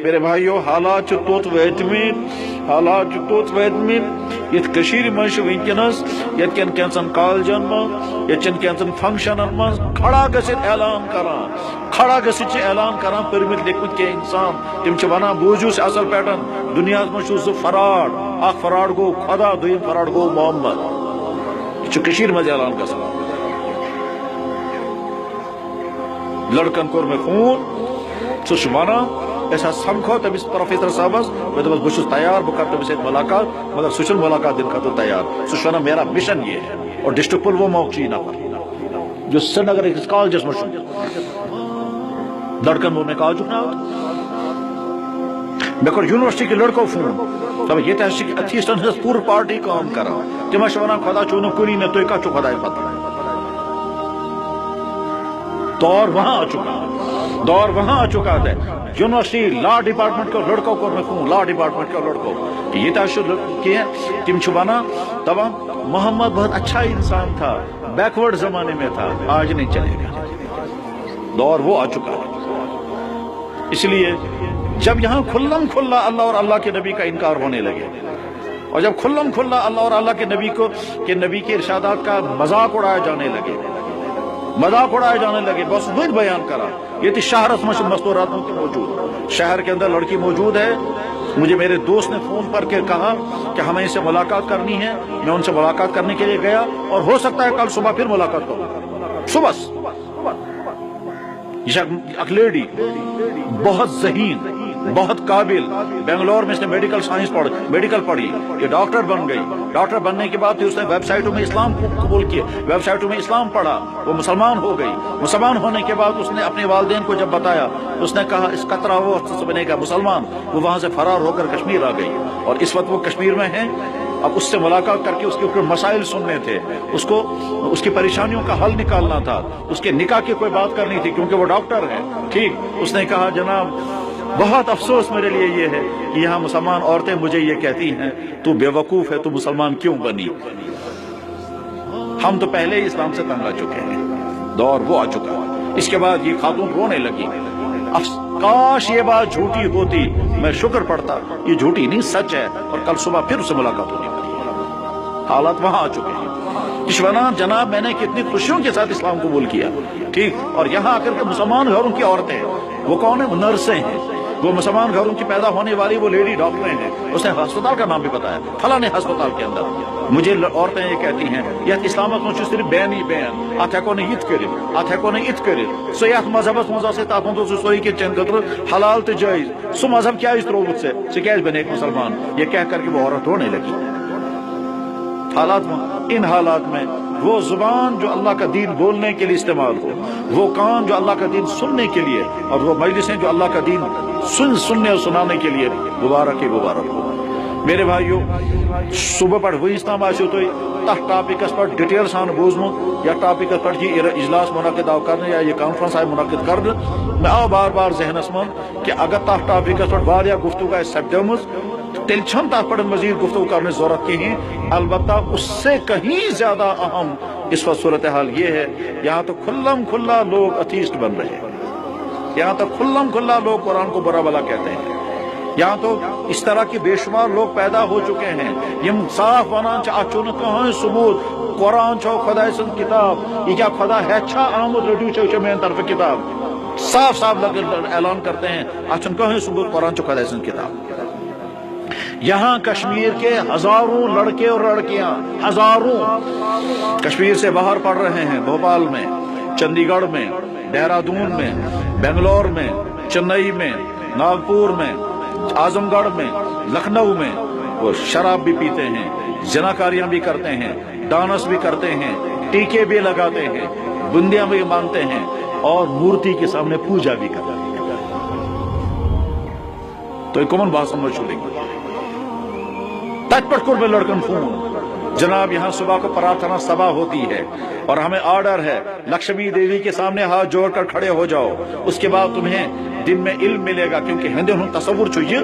میرے بھائیو حالات توت ویتمت یت کشیر مش ونکس یتکن کینچن کالجن من یتچن کینچن فنکشنن من کھڑا گژھت اعلان کران پرمت لیکمت کی انسان تم چھ ونان بوزو اصل پیٹن دنیا مز فراڈ اخ فراڈ گو خدا دویم فراڈ گو محمد یہ کشیر مز اعلان گژھان لڑکن کور میں فون سہ ونان سمکھو تمس پروفیسر صاحبس میں دس بہت تیار بہ کر تمس ملاقات مگر سہ ملاقات دن خاطر تیار سہ ونان میرا مشن یہ ہے اور ڈسٹرکٹ پلوامہ چی نفر جو سری نگر أکس کالجس مز لڑکن وون مے کالجک ناو مے کور یونیورسٹی کے لڑکو فون دپ یہ ایتھیسٹن ہز پور پارٹی کام کران تم ونان خدا چو کُنی نہ تھی کت خدا پتہ دور وہاں آ چکا ہے یونیورسٹی لا ڈپارٹمنٹ کے لڑکوں کو میں فون لا ڈپارٹمنٹ کے لڑکوں یہ تم ونان دپان محمد بہت اچھا انسان تھا بیکورڈ زمانے میں تھا آج نہیں چلے گا دور وہ آ چکا ہے اس لیے جب یہاں کھلم کھلا اللہ اور اللہ کے نبی کا انکار ہونے لگے اور جب کھلم کھلا اللہ اور اللہ کے نبی کے ارشادات کا مذاق اڑایا جانے لگے بس وہی بیان کرا یہ تھی شہرس مش مستورات موجود شہر کے اندر لڑکی موجود ہے مجھے میرے دوست نے فون پر کے کہا کہ ہمیں ان سے ملاقات کرنی ہے میں ان سے ملاقات کرنے کے لیے گیا اور ہو سکتا ہے کل صبح پھر ملاقات کروں صبح ایک لیڈی بہت ذہین بہت قابل بنگلور میں اس نے میڈیکل پڑھی یہ ڈاکٹر بن گئی ڈاکٹر بننے کے بعد اس نے ویب سائٹوں میں اسلام کو قبول کیا ویب سائٹوں میں اسلام پڑھا وہ مسلمان ہو گئی مسلمان ہونے کے بعد اس نے اپنے والدین کو جب بتایا اس نے کہا اس قطرہ وہ بنے گا مسلمان وہ وہاں سے فرار ہو کر کشمیر آ گئی اور اس وقت وہ کشمیر میں ہیں اب اس سے ملاقات کر کے اس کے اوپر مسائل سننے تھے اس کی پریشانیوں کا حل نکالنا تھا اس کے نکاح کی کوئی بات کرنی تھی کیونکہ وہ ڈاکٹر ہے ٹھیک اس نے کہا جناب بہت افسوس میرے لیے یہ ہے کہ یہاں مسلمان عورتیں مجھے یہ کہتی ہیں تو بے وقوف ہے تو مسلمان کیوں بنی ہم تو پہلے ہی اسلام سے تنگ آ چکے ہیں دور وہ آ چکا اس کے بعد یہ خاتون رونے لگی کاش یہ بات جھوٹی ہوتی میں شکر پڑتا یہ جھوٹی نہیں سچ ہے اور کل صبح پھر اس سے ملاقات ہونی پڑی حالات وہاں آ چکے ہیں اشوانان جناب میں نے کتنی خوشیوں کے ساتھ اسلام قبول کیا ٹھیک اور یہاں آ کر کے مسلمان گھروں کی عورتیں وہ کون ہیں وہ نرسیں ہیں وہ مسلمان گھروں کی پیدا ہونے والی وہ لیڈی ڈاکٹریں ہیں اس نے ہسپتال کا نام بھی بتایا فلاں ہسپتال کے اندر مجھے عورتیں یہ کہتی ہیں یہ اسلامت مجھ صرف بین ہی بین ات ہیکو نہ یت کرت سو یت مذہبس مز سوری کے چین خطر حلال تو جائز سو مذہب کیا تروت سے کیا بنے ایک مسلمان یہ کہہ کر کے وہ عورت رونے لگی ان حالات میں وہ زبان جو اللہ کا دین بولنے کے لیے استعمال ہو وہ کان جو اللہ کا دین سننے کے لیے اور وہ مجلسیں جو اللہ کا دین سننے اور سنانے کے لیے مبارک ہو میرے بھائیو صبح پڑھ وہی اسلام آسو تو تح ٹاپکس پر ڈیٹیل سان بوزمت یا ٹاپکس پر یہ اجلاس منعقد آو کرنے یا یہ کانفرنس آئی منعقد کرنے میں آو بار بار ذہنس من کہ اگر تح ٹاپکس پر واریاہ گفتگو آئے سپدمز تیل چھن تحت پر مزید گفتگو کرنے ضرورت کی ہیں البتہ اس سے کہیں زیادہ اہم اس وقت صورتحال یہ ہے یہاں تو کھلم کھلا لوگ اتھیسٹ بن رہے ہیں یہاں تو کھلم کھلا لوگ قرآن کو برا بلا کہتے ہیں یہاں تو اس طرح کی بے شمار لوگ پیدا ہو چکے ہیں یم صاف ونان چون کہیں ثبوت قرآن چھو خدا سن کتاب یہ کیا خدا ہے چھا آمد رڈیو چھو میری طرف کتاب صاف اعلان کرتے ہیں اچھن کہیں ثبوت قرآن چھو خدا سن کتاب یہاں کشمیر کے ہزاروں لڑکے اور لڑکیاں ہزاروں کشمیر سے باہر پڑھ رہے ہیں بھوپال میں چندی گڑھ میں دہرادون میں بنگلور میں چنئی میں ناگپور میں اعظم گڑھ میں لکھنؤ میں وہ شراب بھی پیتے ہیں زناکاریاں بھی کرتے ہیں ڈانس بھی کرتے ہیں ٹیکے بھی لگاتے ہیں بندیاں بھی مانتے ہیں اور مورتی کے سامنے پوجا بھی کرتے ہیں تو یہ کمن بات سمجھ چھوڑیں گے تج پٹ کر میں لڑکن فون جناب یہاں صبح کو پرارتھنا سبھا ہوتی ہے اور ہمیں آرڈر ہے لکشمی دیوی کے سامنے ہاتھ جوڑ کر کھڑے ہو جاؤ اس کے بعد تمہیں دن میں علم ملے گا کیونکہ ہندو تصور چاہیے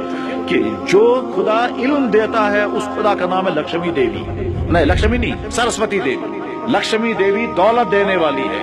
کہ جو خدا علم دیتا ہے اس خدا کا نام ہے لکشمی دیوی نہیں لکشمی نہیں سرسوتی دیوی لکشمی دیوی دولت دینے والی ہے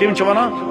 تم چھ ونان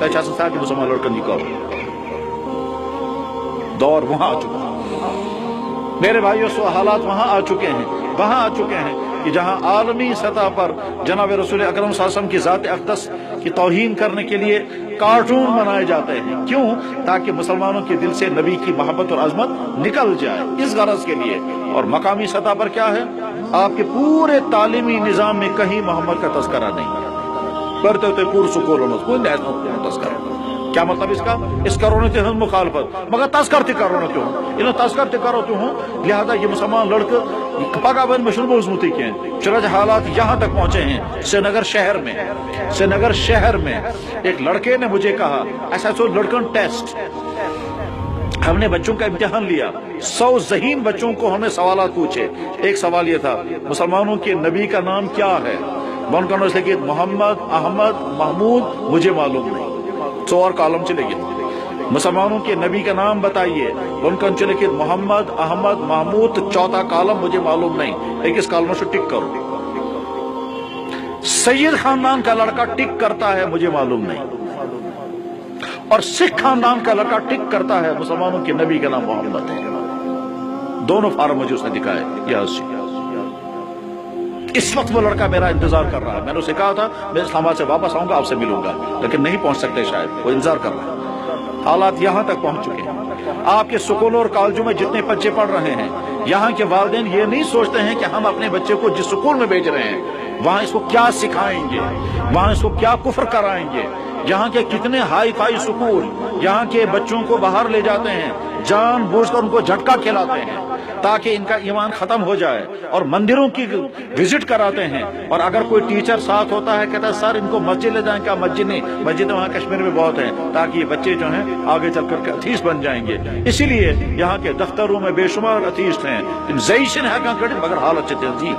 تہ چھ ساتھ مسلمان لڑکن یہ دور وہاں آ چکا میرے بھائیوں سو حالات وہاں آ چکے ہیں کہ جہاں عالمی سطح پر جناب رسول اکرم صلی اللہ علیہ وسلم کی ذات اقدس کی توہین کرنے کے لیے کارٹون بنائے جاتے ہیں کیوں تاکہ مسلمانوں کے دل سے نبی کی محبت اور عظمت نکل جائے اس غرض کے لیے اور مقامی سطح پر کیا ہے آپ کے پورے تعلیمی نظام میں کہیں محمد کا تذکرہ نہیں پڑھتے ہوتے پور سکولوں میں کوئی نہیں تذکرہ کیا مطلب اس کا اس کرونہ تے ہم مخالفت مگر تذکر تے کرونہ کیوں انہوں تذکر تے کرو کیوں لہذا یہ مسلمان لڑکے پگہ بن مشہور بوزمتی کے چنانچہ حالات یہاں تک پہنچے ہیں سری نگر شہر میں ایک لڑکے نے مجھے کہا ایسا سو لڑکن ٹیسٹ ہم نے بچوں کا امتحان لیا 100 ذہین بچوں کو ہم نے سوالات پوچھے ایک سوال یہ تھا مسلمانوں کے نبی کا نام کیا ہے بن کرنے سے کہ محمد احمد محمود مجھے معلوم نہیں 100 اور کالم چلے گئے مسلمانوں کے نبی کا نام بتائیے ان کا چلے کہ محمد احمد محمود چوتھا کالم مجھے معلوم نہیں ایک اس کالم سے ٹک کرو سید خاندان کا لڑکا ٹک کرتا ہے مجھے معلوم نہیں اور سکھ خاندان کا لڑکا ٹک کرتا ہے مسلمانوں کے نبی کا نام محمد ہے دونوں فارم مجھے اس نے دکھائے یہاں اس وقت وہ لڑکا میرا انتظار کر رہا ہے میں نے اسے کہا تھا میں اسلام آباد سے واپس آؤں گا آپ سے ملوں گا لیکن نہیں پہنچ سکتے شاید وہ انتظار کر رہا ہے حالات یہاں تک پہنچ چکے ہیں آپ کے سکولوں اور کالجوں میں جتنے بچے پڑھ رہے ہیں یہاں کے والدین یہ نہیں سوچتے ہیں کہ ہم اپنے بچے کو جس سکول میں بھیج رہے ہیں وہاں اس کو کیا سکھائیں گے وہاں اس کو کیا کفر کرائیں گے یہاں کے کتنے ہائی فائی سکول یہاں کے بچوں کو باہر لے جاتے ہیں جان بوجھ کر ان کو جھٹکا کھلاتے ہیں تاکہ ان کا ایمان ختم ہو جائے اور مندروں کی وزٹ کراتے ہیں اور اگر کوئی ٹیچر ساتھ ہوتا ہے کہتا ہے سر ان کو مسجد لے جائیں کیا مسجد نہیں مسجد وہاں کشمیر میں بہت ہیں تاکہ یہ بچے جو ہیں آگے چل کر اتھیس بن جائیں گے اسی لیے یہاں کے دفتروں میں بے شمار اتھیسٹ ہیں زیشن ہے مگر حالت چلتی